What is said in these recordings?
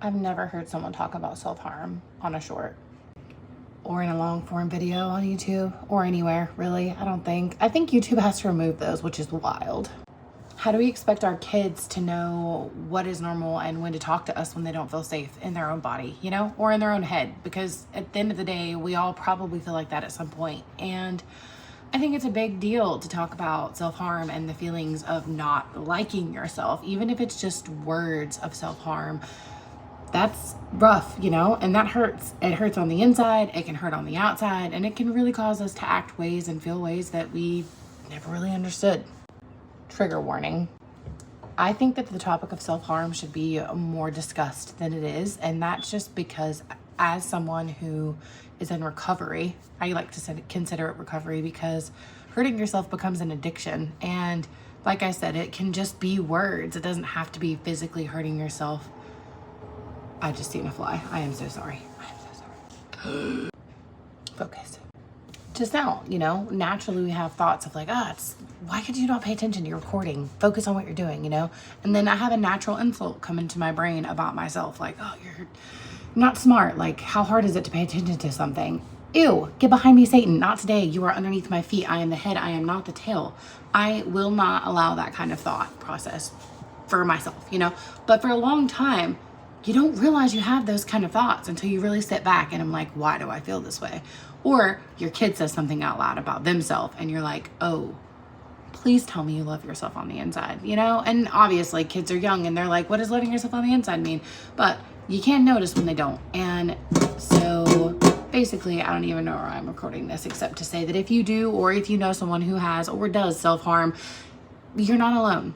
I've never heard someone talk about self-harm on a short or in a long form video on YouTube or anywhere, really. I think YouTube has to remove those, which is wild. How do we expect our kids to know what is normal and when to talk to us when they don't feel safe in their own body, you know, or in their own head? Because at the end of the day, we all probably feel like that at some point. And I think it's a big deal to talk about self-harm and the feelings of not liking yourself, even if it's just words of self-harm. That's rough, you know, and that hurts. It hurts on the inside, it can hurt on the outside, and it can really cause us to act ways and feel ways that we never really understood. Trigger warning. I think that the topic of self-harm should be more discussed than it is, and that's just because as someone who is in recovery, I like to consider it recovery because hurting yourself becomes an addiction. And like I said, it can just be words. It doesn't have to be physically hurting yourself. I just seen a fly. I am so sorry. I am so sorry. Focus. Just now, you know, naturally we have thoughts of like, why could you not pay attention to your recording? Focus on what you're doing, you know? And then I have a natural insult come into my brain about myself. Like, oh, you're not smart. Like, how hard is it to pay attention to something? Ew, get behind me, Satan. Not today. You are underneath my feet. I am the head. I am not the tail. I will not allow that kind of thought process for myself, you know? But for a long time, you don't realize you have those kind of thoughts until you really sit back and I'm like, why do I feel this way? Or your kid says something out loud about themselves and you're like, oh, please tell me you love yourself on the inside, you know? And obviously kids are young and they're like, what does loving yourself on the inside mean? But you can notice when they don't. And so basically, I don't even know where I'm recording this except to say that if you do, or if you know someone who has or does self-harm, you're not alone.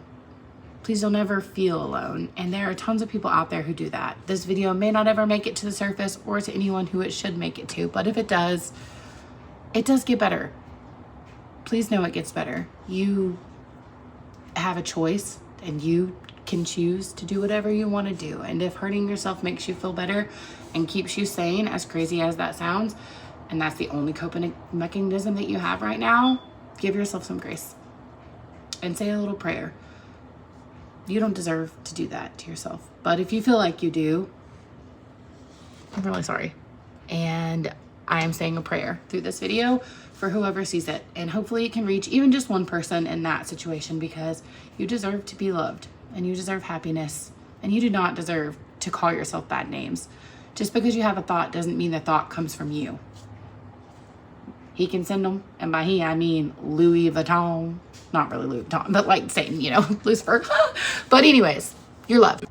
Please don't ever feel alone. And there are tons of people out there who do that. This video may not ever make it to the surface or to anyone who it should make it to, but if it does get better. Please know it gets better. You have a choice and you can choose to do whatever you want to do. And if hurting yourself makes you feel better and keeps you sane, as crazy as that sounds, and that's the only coping mechanism that you have right now, give yourself some grace and say a little prayer. You don't deserve to do that to yourself. But if you feel like you do, I'm really sorry. And I am saying a prayer through this video for whoever sees it. And hopefully it can reach even just one person in that situation, because you deserve to be loved and you deserve happiness and you do not deserve to call yourself bad names. Just because you have a thought doesn't mean the thought comes from you. He can send them, and by he, I mean Louis Vuitton. Not really Louis Vuitton, but like Satan, you know, Lucifer. But anyways, you're loved.